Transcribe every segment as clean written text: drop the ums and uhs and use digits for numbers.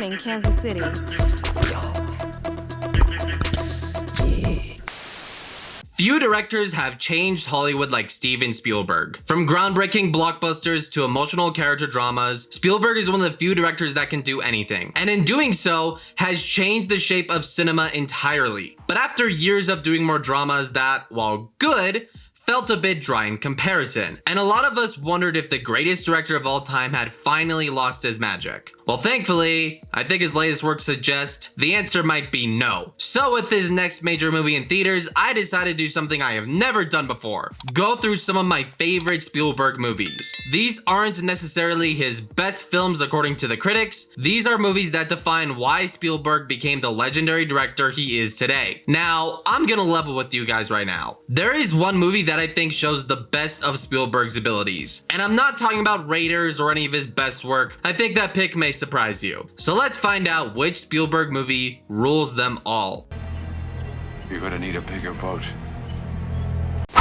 Warning, Kansas City. Few directors have changed Hollywood like Steven Spielberg. From groundbreaking blockbusters to emotional character dramas, Spielberg is one of the few directors that can do anything, and in doing so, has changed the shape of cinema entirely. But after years of doing more dramas that, while good, felt a bit dry in comparison, and a lot of us wondered if the greatest director of all time had finally lost his magic. Well, thankfully, I think his latest work suggests the answer might be no. So with his next major movie in theaters, I decided to do something I have never done before. Go through some of my favorite Spielberg movies. These aren't necessarily his best films according to the critics. These are movies that define why Spielberg became the legendary director he is today. Now, I'm gonna level with you guys right now. There is one movie that I think shows the best of Spielberg's abilities. And I'm not talking about Raiders or any of his best work. I think that pick may surprise you. So let's find out which Spielberg movie rules them all. You're gonna need a bigger boat.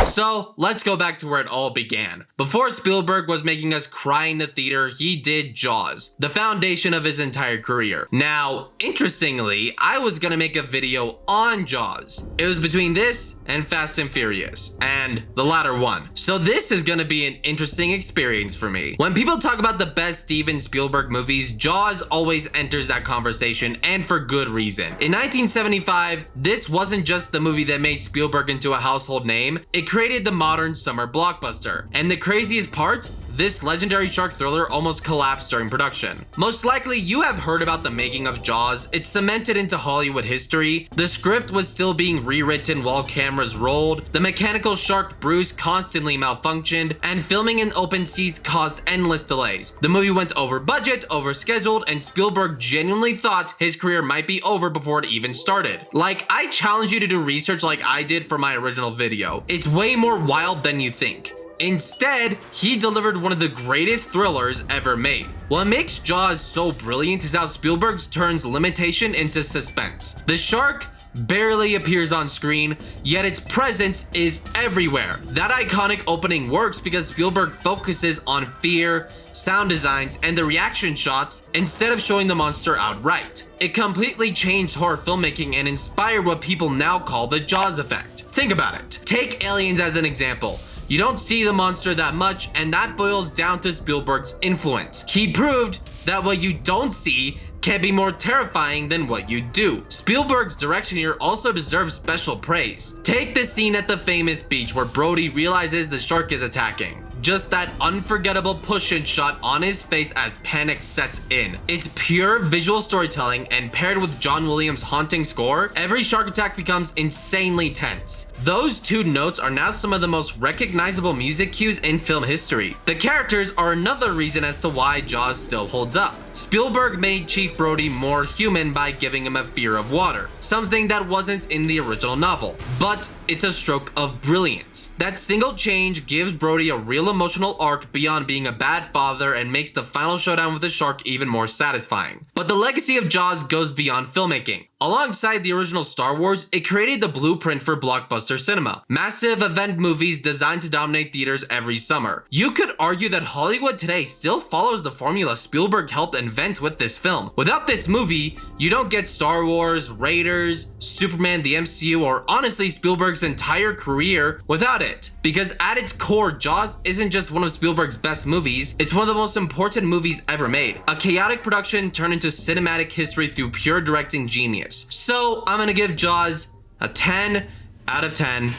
So let's go back to where it all began. Before Spielberg was making us cry in the theater, he did Jaws, the foundation of his entire career. Now, interestingly, I was gonna make a video on Jaws. It was between this and Fast and Furious, and the latter one. So this is gonna be an interesting experience for me. When people talk about the best Steven Spielberg movies, Jaws always enters that conversation, and for good reason. In 1975, this wasn't just the movie that made Spielberg into a household name, it created the modern summer blockbuster. And the craziest part, this legendary shark thriller almost collapsed during production. Most likely, you have heard about the making of Jaws. It's cemented into Hollywood history. The script was still being rewritten while cameras rolled. The mechanical shark Bruce constantly malfunctioned, and filming in open seas caused endless delays. The movie went over budget, over scheduled, and Spielberg genuinely thought his career might be over before it even started. Like, I challenge you to do research like I did for my original video. It's way more wild than you think. Instead, he delivered one of the greatest thrillers ever made. What makes Jaws so brilliant is how Spielberg turns limitation into suspense. The shark barely appears on screen, yet its presence is everywhere. That iconic opening works because Spielberg focuses on fear, sound designs, and the reaction shots instead of showing the monster outright. It completely changed horror filmmaking and inspired what people now call the Jaws effect. Think about it. Take Aliens as an example. You don't see the monster that much, and that boils down to Spielberg's influence. He proved that what you don't see can be more terrifying than what you do. Spielberg's direction here also deserves special praise. Take the scene at the famous beach where Brody realizes the shark is attacking. Just that unforgettable push-in shot on his face as panic sets in. It's pure visual storytelling, and paired with John Williams' haunting score, every shark attack becomes insanely tense. Those two notes are now some of the most recognizable music cues in film history. The characters are another reason as to why Jaws still holds up. Spielberg made Chief Brody more human by giving him a fear of water, something that wasn't in the original novel. But it's a stroke of brilliance. That single change gives Brody a real emotional arc beyond being a bad father and makes the final showdown with the shark even more satisfying. But the legacy of Jaws goes beyond filmmaking. Alongside the original Star Wars, it created the blueprint for blockbuster cinema. Massive event movies designed to dominate theaters every summer. You could argue that Hollywood today still follows the formula Spielberg helped invent with this film. Without this movie, you don't get Star Wars, Raiders, Superman, the MCU, or honestly Spielberg's entire career without it. Because at its core, Jaws isn't just one of Spielberg's best movies, it's one of the most important movies ever made. A chaotic production turned into cinematic history through pure directing genius. So I'm gonna give Jaws a 10 out of 10.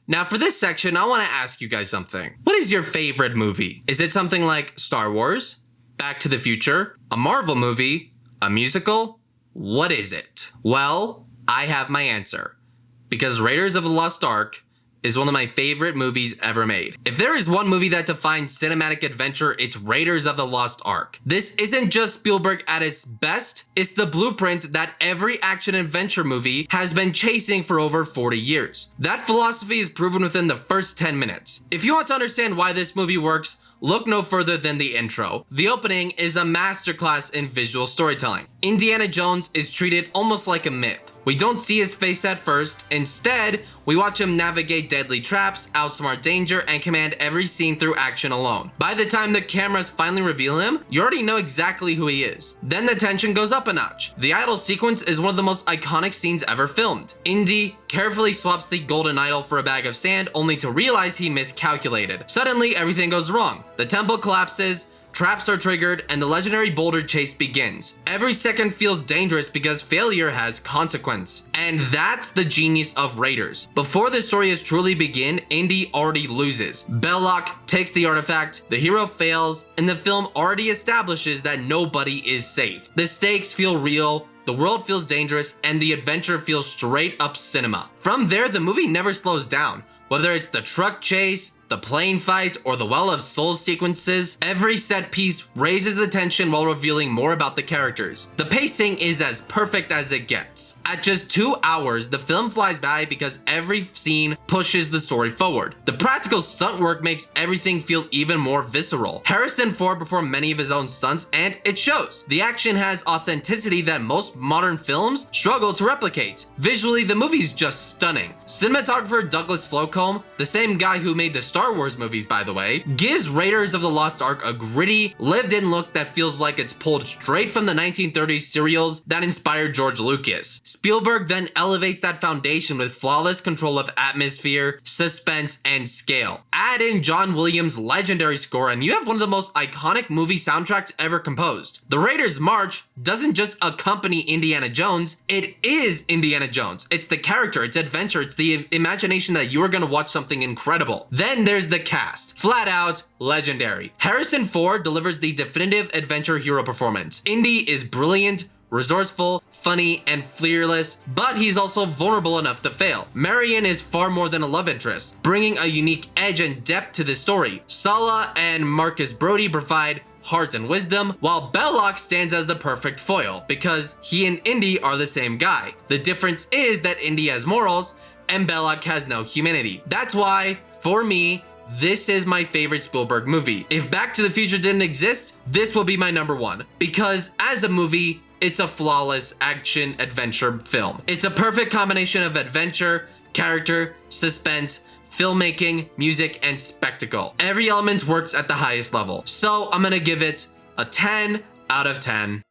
Now for this section, I want to ask you guys something. What is your favorite movie? Is it something like Star Wars, Back to the Future, a Marvel movie, a musical? What is it? Well, I have my answer. Because Raiders of the Lost Ark is one of my favorite movies ever made. If there is one movie that defines cinematic adventure, it's Raiders of the Lost Ark. This isn't just Spielberg at its best, it's the blueprint that every action adventure movie has been chasing for over 40 years. That philosophy is proven within the first 10 minutes. If you want to understand why this movie works, look no further than the intro. The opening is a masterclass in visual storytelling. Indiana Jones is treated almost like a myth. We don't see his face at first. Instead, we watch him navigate deadly traps, outsmart danger, and command every scene through action alone. By the time the cameras finally reveal him, you already know exactly who he is. Then the tension goes up a notch. The idol sequence is one of the most iconic scenes ever filmed. Indy carefully swaps the golden idol for a bag of sand only to realize he miscalculated. Suddenly, everything goes wrong. The temple collapses, traps are triggered, and the legendary boulder chase begins. Every second feels dangerous because failure has consequence. And that's the genius of Raiders. Before the story has truly begun, Indy already loses. Belloc takes the artifact, the hero fails, and the film already establishes that nobody is safe. The stakes feel real, the world feels dangerous, and the adventure feels straight up cinema. From there, the movie never slows down. Whether it's the truck chase, the plane fight, or the Well of Souls sequences, every set piece raises the tension while revealing more about the characters. The pacing is as perfect as it gets. At just 2 hours, the film flies by because every scene pushes the story forward. The practical stunt work makes everything feel even more visceral. Harrison Ford performed many of his own stunts, and it shows. The action has authenticity that most modern films struggle to replicate. Visually, the movie's just stunning. Cinematographer Douglas Slocum, the same guy who made the Star Wars movies, by the way, gives Raiders of the Lost Ark a gritty, lived-in look that feels like it's pulled straight from the 1930s serials that inspired George Lucas. Spielberg then elevates that foundation with flawless control of atmosphere, suspense, and scale. Add in John Williams' legendary score and you have one of the most iconic movie soundtracks ever composed. The Raiders March doesn't just accompany Indiana Jones, it is Indiana Jones. It's the character, it's adventure, it's the imagination that you are going to watch something incredible. Then there's the cast. Flat out legendary. Harrison Ford delivers the definitive adventure hero performance. Indy is brilliant, resourceful, funny, and fearless, but he's also vulnerable enough to fail. Marion is far more than a love interest, bringing a unique edge and depth to the story. Sala and Marcus Brody provide heart and wisdom, while Belloc stands as the perfect foil because he and Indy are the same guy. The difference is that Indy has morals and Belloc has no humanity. That's why, for me, this is my favorite Spielberg movie. If Back to the Future didn't exist, this will be my number one because as a movie, it's a flawless action adventure film. It's a perfect combination of adventure, character, suspense, filmmaking, music, and spectacle. Every element works at the highest level. So I'm gonna give it a 10 out of 10.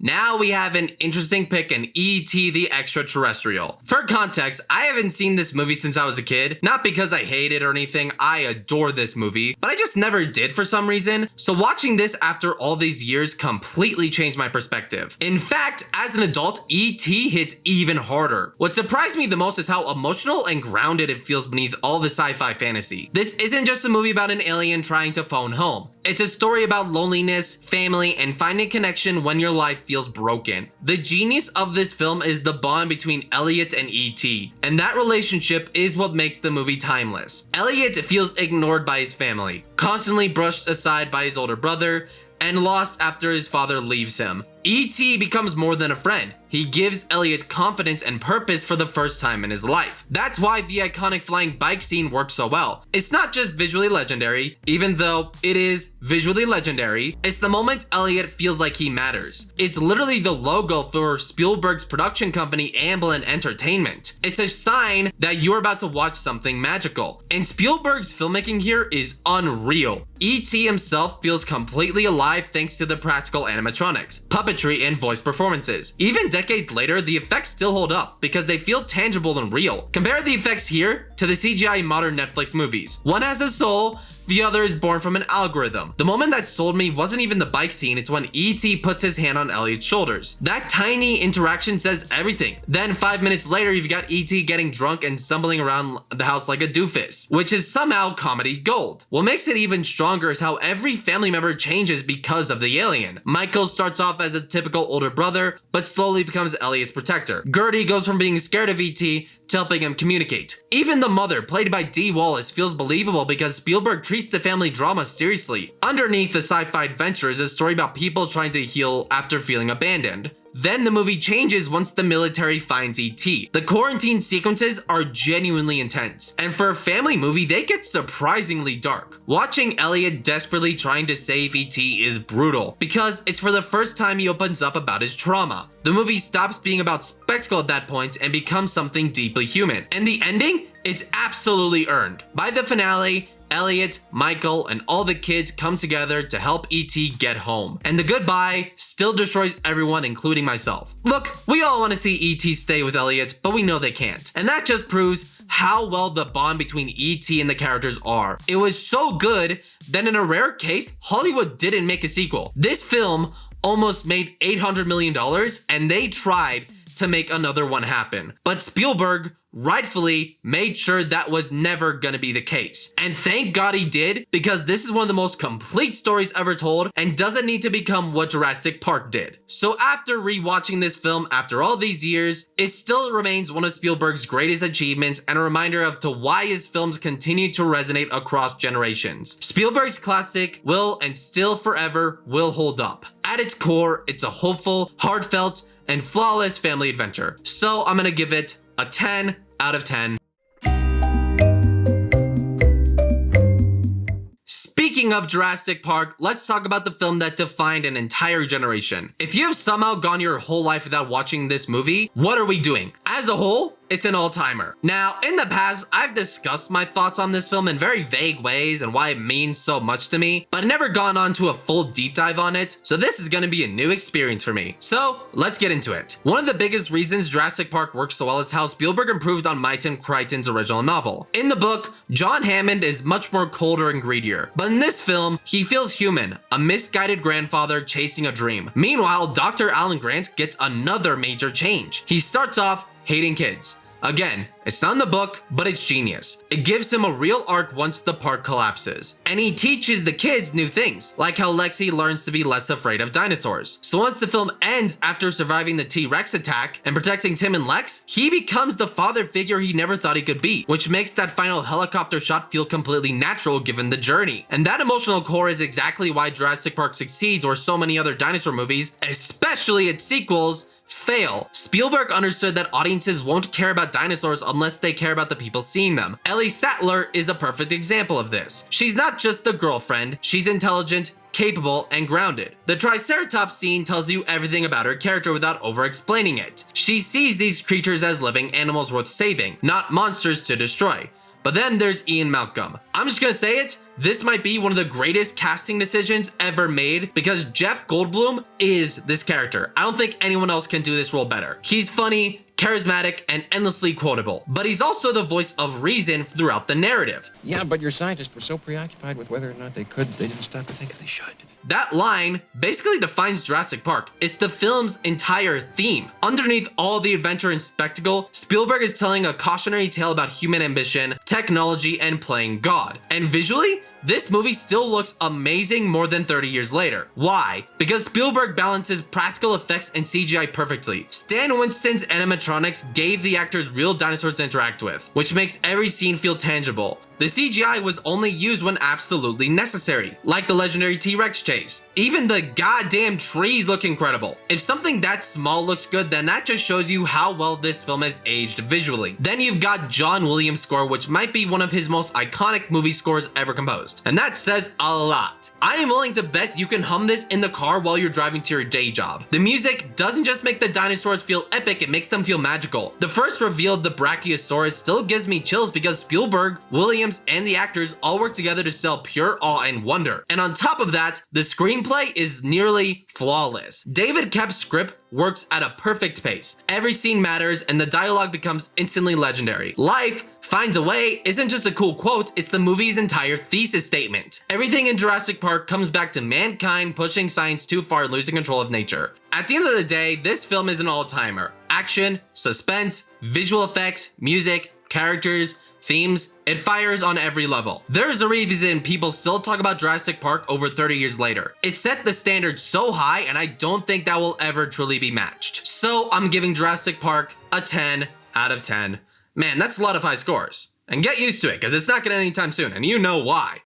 Now we have an interesting pick in E.T. the Extra-Terrestrial. For context, I haven't seen this movie since I was a kid. Not because I hate it or anything, I adore this movie, but I just never did for some reason. So watching this after all these years completely changed my perspective. In fact, as an adult, E.T. hits even harder. What surprised me the most is how emotional and grounded it feels beneath all the sci-fi fantasy. This isn't just a movie about an alien trying to phone home. It's a story about loneliness, family, and finding connection when your life feels broken. The genius of this film is the bond between Elliot and E.T., and that relationship is what makes the movie timeless. Elliot feels ignored by his family, constantly brushed aside by his older brother, and lost after his father leaves him. E.T. becomes more than a friend. He gives Elliot confidence and purpose for the first time in his life. That's why the iconic flying bike scene works so well. It's not just visually legendary, even though it is visually legendary, it's the moment Elliot feels like he matters. It's literally the logo for Spielberg's production company Amblin Entertainment. It's a sign that you're about to watch something magical. And Spielberg's filmmaking here is unreal. E.T. himself feels completely alive thanks to the practical animatronics, puppetry, and voice performances. Even decades later, the effects still hold up because they feel tangible and real. Compare the effects here to the CGI modern Netflix movies. One has a soul, the other is born from an algorithm. The moment that sold me wasn't even the bike scene, it's when E.T. puts his hand on Elliot's shoulders. That tiny interaction says everything. Then 5 minutes later, you've got E.T. getting drunk and stumbling around the house like a doofus, which is somehow comedy gold. What makes it even stronger is how every family member changes because of the alien. Michael starts off as a typical older brother, but slowly becomes Elliot's protector. Gertie goes from being scared of E.T. to helping him communicate. Even the mother, played by Dee Wallace, feels believable because Spielberg treats the family drama seriously. Underneath the sci-fi adventure is a story about people trying to heal after feeling abandoned. Then the movie changes once the military finds E.T. The quarantine sequences are genuinely intense, and for a family movie, they get surprisingly dark. Watching Elliot desperately trying to save E.T. is brutal, because it's for the first time he opens up about his trauma. The movie stops being about spectacle at that point and becomes something deeply human. And the ending? It's absolutely earned. By the finale, Elliot, Michael, and all the kids come together to help E.T. get home. And the goodbye still destroys everyone, including myself. Look, we all want to see E.T. stay with Elliot, but we know they can't. And that just proves how well the bond between E.T. and the characters are. It was so good that in a rare case, Hollywood didn't make a sequel. This film almost made $800 million, and they tried to make another one happen. But Spielberg rightfully made sure that was never gonna be the case. And thank God he did, because this is one of the most complete stories ever told and doesn't need to become what Jurassic Park did. So after rewatching this film after all these years, it still remains one of Spielberg's greatest achievements and a reminder of to why his films continue to resonate across generations. Spielberg's classic will and still forever will hold up. At its core, it's a hopeful, heartfelt, and flawless family adventure. So I'm gonna give it a 10 out of 10. Speaking of Jurassic Park, let's talk about the film that defined an entire generation. If you have somehow gone your whole life without watching this movie, what are we doing? As a whole, it's an all-timer. Now, in the past, I've discussed my thoughts on this film in very vague ways and why it means so much to me, but I've never gone on to a full deep dive on it, so this is gonna be a new experience for me. So, let's get into it. One of the biggest reasons Jurassic Park works so well is how Spielberg improved on Mighton Crichton's original novel. In the book, John Hammond is much more colder and greedier, but in this film, he feels human, a misguided grandfather chasing a dream. Meanwhile, Dr. Alan Grant gets another major change. He starts off hating kids. Again, it's not in the book, but it's genius. It gives him a real arc once the park collapses. And he teaches the kids new things, like how Lexi learns to be less afraid of dinosaurs. So once the film ends after surviving the T-Rex attack and protecting Tim and Lex, he becomes the father figure he never thought he could be, which makes that final helicopter shot feel completely natural given the journey. And that emotional core is exactly why Jurassic Park succeeds where so many other dinosaur movies, especially its sequels, fail. Spielberg understood that audiences won't care about dinosaurs unless they care about the people seeing them. Ellie Sattler is a perfect example of this. She's not just the girlfriend, she's intelligent, capable, and grounded. The Triceratops scene tells you everything about her character without over-explaining it. She sees these creatures as living animals worth saving, not monsters to destroy. But then there's Ian Malcolm. I'm just gonna say it, this might be one of the greatest casting decisions ever made because Jeff Goldblum is this character. I don't think anyone else can do this role better. He's funny, charismatic, and endlessly quotable, but he's also the voice of reason throughout the narrative. Yeah, but your scientists were so preoccupied with whether or not they could, they didn't stop to think if they should. That line basically defines Jurassic Park. It's the film's entire theme. Underneath all the adventure and spectacle, Spielberg is telling a cautionary tale about human ambition, technology, and playing God. And visually, this movie still looks amazing more than 30 years later. Why? Because Spielberg balances practical effects and CGI perfectly. Stan Winston's animatronics gave the actors real dinosaurs to interact with, which makes every scene feel tangible. The CGI was only used when absolutely necessary, like the legendary T-Rex chase. Even the goddamn trees look incredible. If something that small looks good, then that just shows you how well this film has aged visually. Then you've got John Williams' score, which might be one of his most iconic movie scores ever composed. And that says a lot. I am willing to bet you can hum this in the car while you're driving to your day job. The music doesn't just make the dinosaurs feel epic, it makes them feel magical. The first reveal of the Brachiosaurus still gives me chills because Spielberg, Williams, and the actors all work together to sell pure awe and wonder. And on top of that, the screenplay is nearly flawless. David Koepp's script works at a perfect pace. Every scene matters and the dialogue becomes instantly legendary. Life finds a way isn't just a cool quote, it's the movie's entire thesis statement. Everything in Jurassic Park comes back to mankind pushing science too far and losing control of nature. At the end of the day, this film is an all-timer. Action, suspense, visual effects, music, characters, themes, it fires on every level. There's a reason people still talk about Jurassic Park over 30 years later. It set the standard so high and I don't think that will ever truly be matched. So I'm giving Jurassic Park a 10 out of 10. Man, that's a lot of high scores. And get used to it, because it's not gonna end anytime soon, and you know why.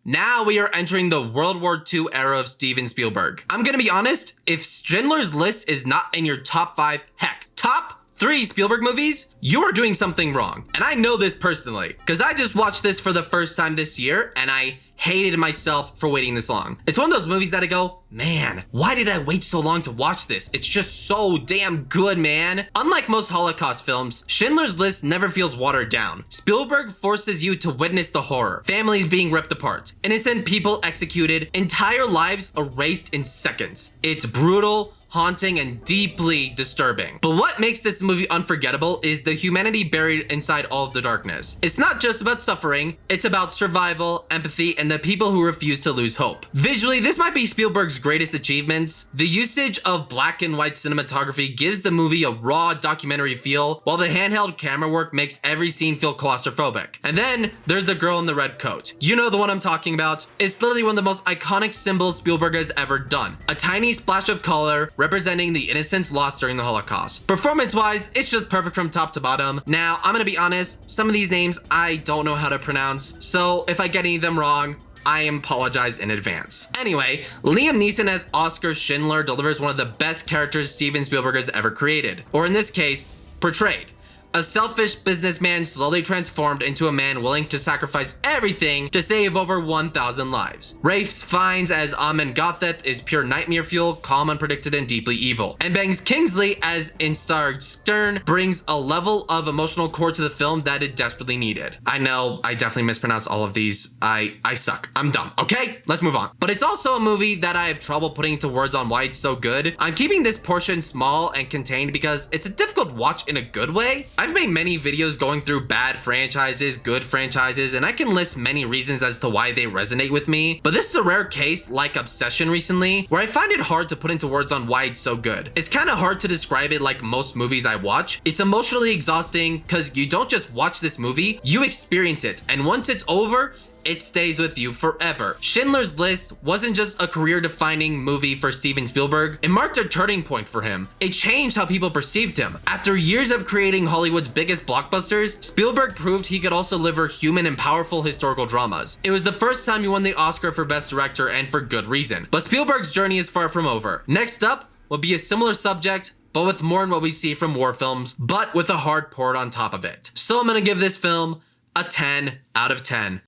Now we are entering the World War II era of Steven Spielberg. I'm gonna be honest, if Schindler's List is not in your top 5, heck, top 3 Spielberg movies, you are doing something wrong. And I know this personally, because I just watched this for the first time this year, and I hated myself for waiting this long. It's one of those movies that I go, man, why did I wait so long to watch this? It's just so damn good, man. Unlike most Holocaust films, Schindler's List never feels watered down. Spielberg forces you to witness the horror, families being ripped apart, innocent people executed, entire lives erased in seconds. It's brutal, haunting, and deeply disturbing. But what makes this movie unforgettable is the humanity buried inside all of the darkness. It's not just about suffering, it's about survival, empathy, and the people who refuse to lose hope. Visually, this might be Spielberg's greatest achievements. The usage of black and white cinematography gives the movie a raw documentary feel, while the handheld camera work makes every scene feel claustrophobic. And then there's the girl in the red coat. You know the one I'm talking about. It's literally one of the most iconic symbols Spielberg has ever done. A tiny splash of color representing the innocents lost during the Holocaust. Performance-wise, it's just perfect from top to bottom. Now, I'm gonna be honest, some of these names I don't know how to pronounce, so if I get any of them wrong, I apologize in advance. Anyway, Liam Neeson as Oscar Schindler delivers one of the best characters Steven Spielberg has ever created, or in this case, portrayed. A selfish businessman slowly transformed into a man willing to sacrifice everything to save over 1,000 lives. Rafe Fiennes as Amon Gotheth is pure nightmare fuel, calm, unpredicted, and deeply evil. And Banks Kingsley as Instar Stern brings a level of emotional core to the film that it desperately needed. I know, I definitely mispronounced all of these. I suck. I'm dumb. Okay, let's move on. But it's also a movie that I have trouble putting into words on why it's so good. I'm keeping this portion small and contained because it's a difficult watch in a good way. I've made many videos going through bad franchises, good franchises, and I can list many reasons as to why they resonate with me. But this is a rare case, like Obsession recently, where I find it hard to put into words on why it's so good. It's kind of hard to describe it like most movies I watch. It's emotionally exhausting because you don't just watch this movie, you experience it. And once it's over, it stays with you forever. Schindler's List wasn't just a career-defining movie for Steven Spielberg, it marked a turning point for him. It changed how people perceived him. After years of creating Hollywood's biggest blockbusters, Spielberg proved he could also deliver human and powerful historical dramas. It was the first time he won the Oscar for Best Director, and for good reason. But Spielberg's journey is far from over. Next up will be a similar subject, but with more in what we see from war films, but with a hard port on top of it. So I'm gonna give this film a 10 out of 10.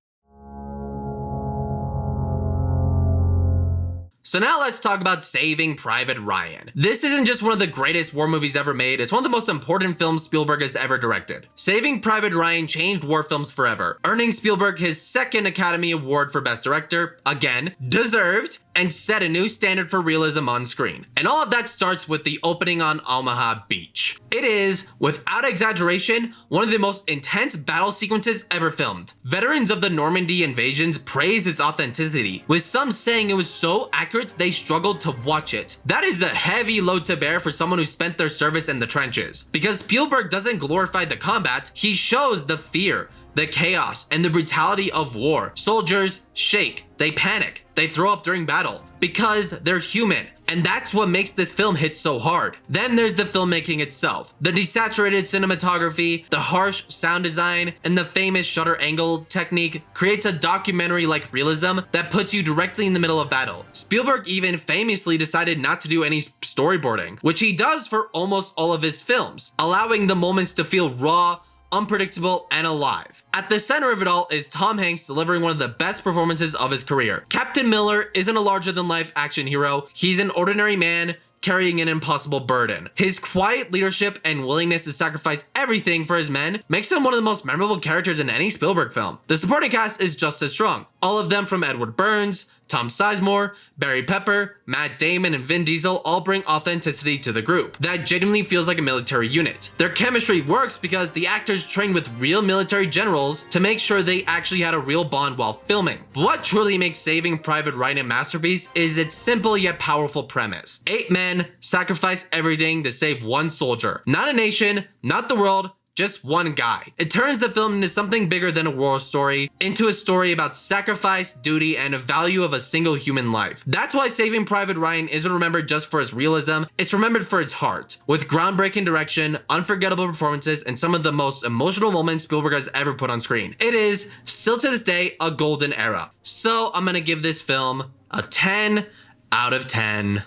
So now let's talk about Saving Private Ryan. This isn't just one of the greatest war movies ever made, it's one of the most important films Spielberg has ever directed. Saving Private Ryan changed war films forever, earning Spielberg his second Academy Award for Best Director, again, deserved, and set a new standard for realism on screen. And all of that starts with the opening on Omaha Beach. It is, without exaggeration, one of the most intense battle sequences ever filmed. Veterans of the Normandy invasions praise its authenticity, with some saying it was so accurate they struggled to watch it. That is a heavy load to bear for someone who spent their service in the trenches. Because Spielberg doesn't glorify the combat, he shows the fear, the chaos, and the brutality of war. Soldiers shake, they panic, they throw up during battle, because they're human. And that's what makes this film hit so hard. Then there's the filmmaking itself. The desaturated cinematography, the harsh sound design, and the famous shutter angle technique creates a documentary-like realism that puts you directly in the middle of battle. Spielberg even famously decided not to do any storyboarding, which he does for almost all of his films, allowing the moments to feel raw, unpredictable, and alive. At the center of it all is Tom Hanks delivering one of the best performances of his career. Captain Miller isn't a larger-than-life action hero, he's an ordinary man carrying an impossible burden. His quiet leadership and willingness to sacrifice everything for his men makes him one of the most memorable characters in any Spielberg film. The supporting cast is just as strong, all of them from Edward Burns, Tom Sizemore, Barry Pepper, Matt Damon, and Vin Diesel all bring authenticity to the group that genuinely feels like a military unit. Their chemistry works because the actors trained with real military generals to make sure they actually had a real bond while filming. But what truly makes Saving Private Ryan a masterpiece is its simple yet powerful premise. 8 men sacrifice everything to save one soldier. Not a nation, not the world, just one guy. It turns the film into something bigger than a war story, into a story about sacrifice, duty, and the value of a single human life. That's why Saving Private Ryan isn't remembered just for its realism, it's remembered for its heart. With groundbreaking direction, unforgettable performances, and some of the most emotional moments Spielberg has ever put on screen. It is, still to this day, a golden era. So I'm gonna give this film a 10 out of 10.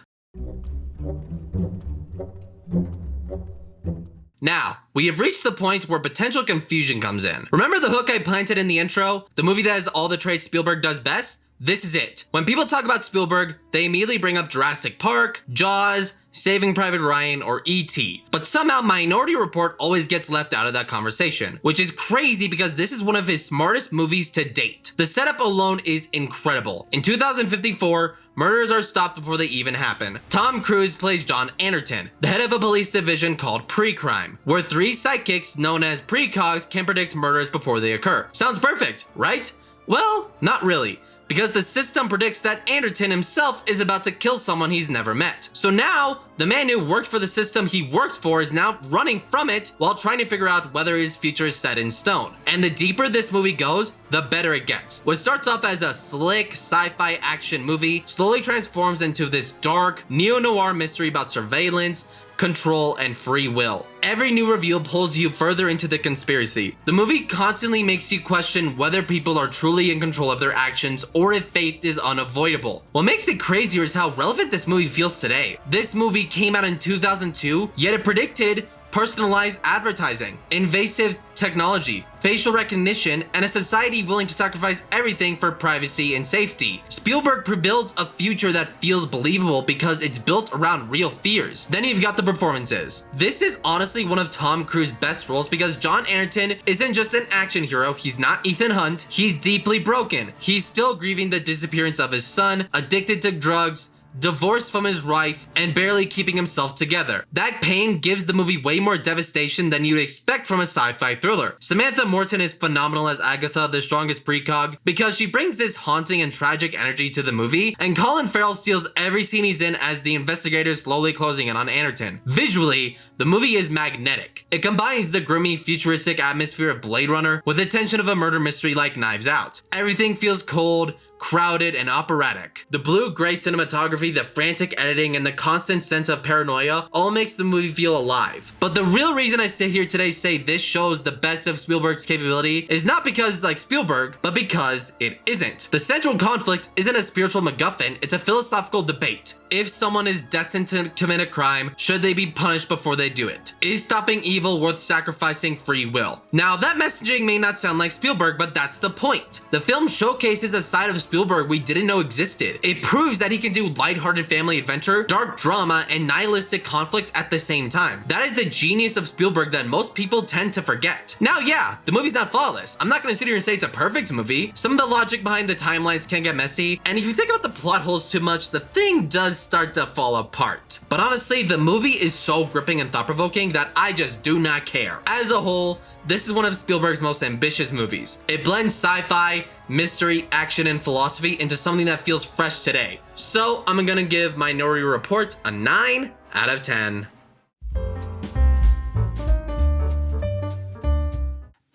Now, we have reached the point where potential confusion comes in. Remember the hook I planted in the intro? The movie that has all the traits Spielberg does best? This is it. When people talk about Spielberg, they immediately bring up Jurassic Park, Jaws, Saving Private Ryan, or E.T. But somehow Minority Report always gets left out of that conversation, which is crazy because this is one of his smartest movies to date. The setup alone is incredible. In 2054, murders are stopped before they even happen. Tom Cruise plays John Anderton, the head of a police division called Pre-Crime, where 3 sidekicks known as precogs can predict murders before they occur. Sounds perfect, right? Well, not really, because the system predicts that Anderton himself is about to kill someone he's never met. So now, the man who worked for the system he worked for is now running from it while trying to figure out whether his future is set in stone. And the deeper this movie goes, the better it gets. What starts off as a slick sci-fi action movie slowly transforms into this dark, neo-noir mystery about surveillance, control, and free will. Every new reveal pulls you further into the conspiracy. The movie constantly makes you question whether people are truly in control of their actions or if fate is unavoidable. What makes it crazier is how relevant this movie feels today. This movie came out in 2002, yet it predicted personalized advertising, invasive technology, facial recognition, and a society willing to sacrifice everything for privacy and safety. Spielberg builds a future that feels believable because it's built around real fears. Then you've got the performances. This is honestly one of Tom Cruise's best roles because John Anderton isn't just an action hero, he's not Ethan Hunt, he's deeply broken. He's still grieving the disappearance of his son, addicted to drugs, divorced from his wife, and barely keeping himself together. That pain gives the movie way more devastation than you'd expect from a sci-fi thriller. Samantha Morton is phenomenal as Agatha, the strongest precog, because she brings this haunting and tragic energy to the movie, and Colin Farrell steals every scene he's in as the investigator slowly closing in on Anderton. Visually, the movie is magnetic. It combines the grimy, futuristic atmosphere of Blade Runner with the tension of a murder mystery like Knives Out. Everything feels cold, crowded, and operatic. The blue-gray cinematography, the frantic editing, and the constant sense of paranoia all makes the movie feel alive. But the real reason I sit here today say this shows the best of Spielberg's capability is not because like Spielberg, but because it isn't. The central conflict isn't a spiritual MacGuffin, it's a philosophical debate. If someone is destined to commit a crime, should they be punished before they do it? Is stopping evil worth sacrificing free will? Now, that messaging may not sound like Spielberg, but that's the point. The film showcases a side of Spielberg we didn't know existed. It proves that he can do lighthearted family adventure, dark drama, and nihilistic conflict at the same time. That is the genius of Spielberg that most people tend to forget. Now, yeah, the movie's not flawless. I'm not gonna sit here and say it's a perfect movie. Some of the logic behind the timelines can get messy, and if you think about the plot holes too much, the thing does start to fall apart. But honestly, the movie is so gripping and thought-provoking that I just do not care. As a whole, this is one of Spielberg's most ambitious movies. It blends sci-fi, mystery, action, and philosophy into something that feels fresh today. So I'm gonna give Minority Report a 9 out of 10.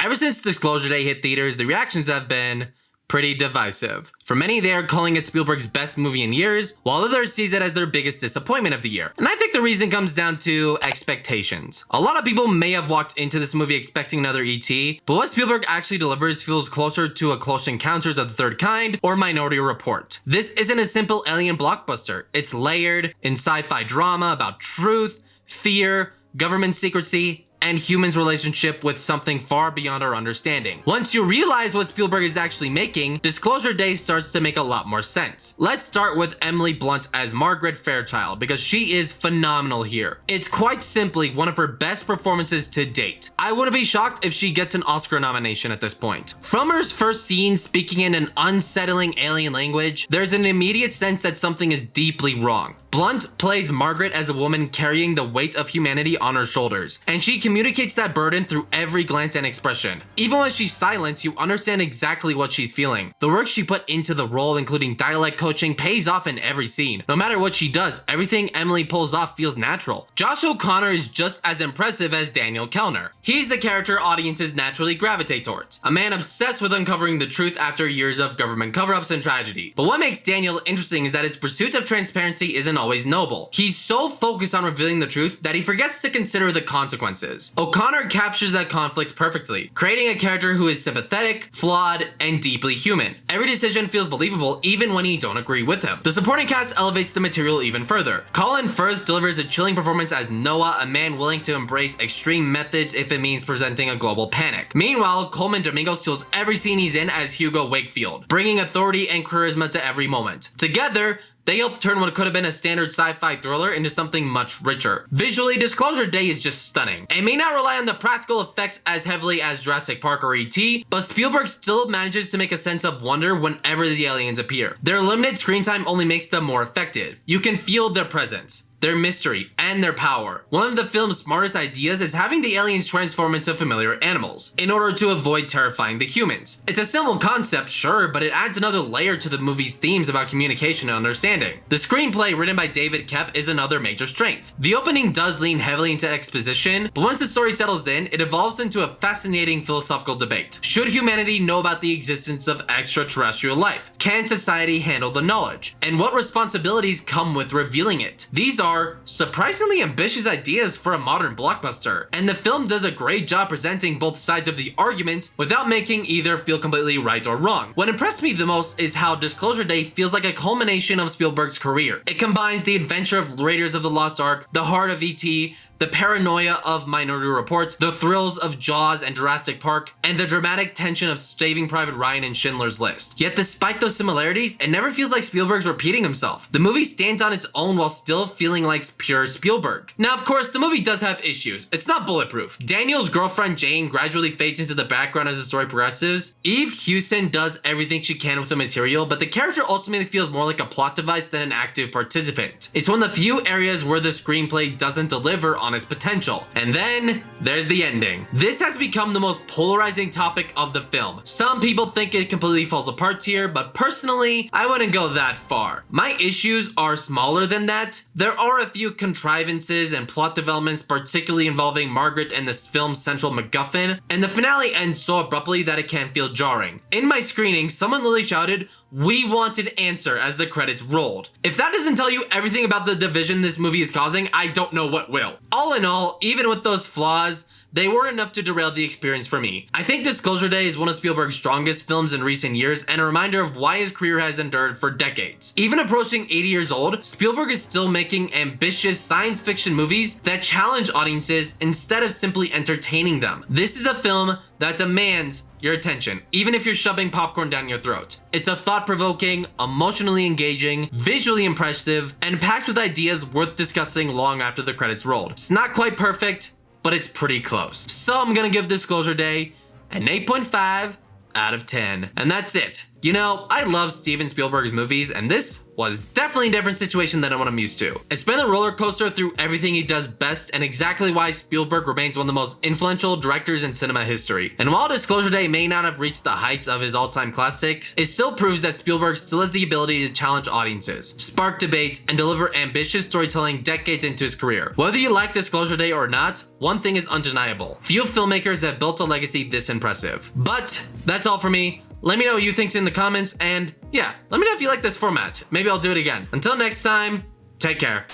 Ever since Disclosure Day hit theaters, the reactions have been pretty divisive. For many, they are calling it Spielberg's best movie in years, while others sees it as their biggest disappointment of the year. And I think the reason comes down to expectations. A lot of people may have walked into this movie expecting another E.T., but what Spielberg actually delivers feels closer to a Close Encounters of the Third Kind or Minority Report. This isn't a simple alien blockbuster. It's layered in sci-fi drama about truth, fear, government secrecy, and humans' relationship with something far beyond our understanding. Once you realize what Spielberg is actually making, Disclosure Day starts to make a lot more sense. Let's start with Emily Blunt as Margaret Fairchild, because she is phenomenal here. It's quite simply one of her best performances to date. I wouldn't be shocked if she gets an Oscar nomination at this point. From her first scene speaking in an unsettling alien language, there's an immediate sense that something is deeply wrong. Blunt plays Margaret as a woman carrying the weight of humanity on her shoulders, and she communicates that burden through every glance and expression. Even when she's silent, you understand exactly what she's feeling. The work she put into the role, including dialect coaching, pays off in every scene. No matter what she does, everything Emily pulls off feels natural. Josh O'Connor is just as impressive as Daniel Kellner. He's the character audiences naturally gravitate towards, a man obsessed with uncovering the truth after years of government cover-ups and tragedy. But what makes Daniel interesting is that his pursuit of transparency isn't always noble. He's so focused on revealing the truth that he forgets to consider the consequences. O'Connor captures that conflict perfectly, creating a character who is sympathetic, flawed, and deeply human. Every decision feels believable even when you don't agree with him. The supporting cast elevates the material even further. Colin Firth delivers a chilling performance as Noah, a man willing to embrace extreme methods if it means presenting a global panic. Meanwhile, Coleman Domingo steals every scene he's in as Hugo Wakefield, bringing authority and charisma to every moment. Together, they help turn what could have been a standard sci-fi thriller into something much richer. Visually, Disclosure Day is just stunning. It may not rely on the practical effects as heavily as Jurassic Park or E.T., but Spielberg still manages to make a sense of wonder whenever the aliens appear. Their limited screen time only makes them more effective. You can feel their presence, their mystery, and their power. One of the film's smartest ideas is having the aliens transform into familiar animals, in order to avoid terrifying the humans. It's a simple concept, sure, but it adds another layer to the movie's themes about communication and understanding. The screenplay, written by David Koepp, is another major strength. The opening does lean heavily into exposition, but once the story settles in, it evolves into a fascinating philosophical debate. Should humanity know about the existence of extraterrestrial life? Can society handle the knowledge? And what responsibilities come with revealing it? These are surprisingly ambitious ideas for a modern blockbuster, and the film does a great job presenting both sides of the argument without making either feel completely right or wrong. What impressed me the most is how Disclosure Day feels like a culmination of Spielberg's career. It combines the adventure of Raiders of the Lost Ark, the heart of E.T., the paranoia of Minority Report, the thrills of Jaws and Jurassic Park, and the dramatic tension of Saving Private Ryan and Schindler's List. Yet despite those similarities, it never feels like Spielberg's repeating himself. The movie stands on its own while still feeling like pure Spielberg. Now, of course, the movie does have issues. It's not bulletproof. Daniel's girlfriend Jane gradually fades into the background as the story progresses. Eve Hewson does everything she can with the material, but the character ultimately feels more like a plot device than an active participant. It's one of the few areas where the screenplay doesn't deliver on its potential. And then there's the ending. This has become the most polarizing topic of the film. Some people think it completely falls apart here, but personally, I wouldn't go that far. My issues are smaller than that. There are a few contrivances and plot developments, particularly involving Margaret and this film's central MacGuffin, and the finale ends so abruptly that it can feel jarring. In my screening, someone literally shouted, "We want an answer," as the credits rolled. If that doesn't tell you everything about the division this movie is causing, I don't know what will. All in all, even with those flaws, they weren't enough to derail the experience for me. I think Disclosure Day is one of Spielberg's strongest films in recent years and a reminder of why his career has endured for decades. Even approaching 80 years old, Spielberg is still making ambitious science fiction movies that challenge audiences instead of simply entertaining them. This is a film that demands your attention, even if you're shoving popcorn down your throat. It's a thought-provoking, emotionally engaging, visually impressive, and packed with ideas worth discussing long after the credits rolled. It's not quite perfect, but it's pretty close. So I'm gonna give Disclosure Day an 8.5 out of 10. And that's it. You know, I love Steven Spielberg's movies, and this was definitely a different situation than what I'm used to. It's been a roller coaster through everything he does best, and exactly why Spielberg remains one of the most influential directors in cinema history. And while Disclosure Day may not have reached the heights of his all-time classics, it still proves that Spielberg still has the ability to challenge audiences, spark debates, and deliver ambitious storytelling decades into his career. Whether you like Disclosure Day or not, one thing is undeniable. Few filmmakers have built a legacy this impressive. But that's all for me. Let me know what you think in the comments, and yeah, let me know if you like this format. Maybe I'll do it again. Until next time, take care.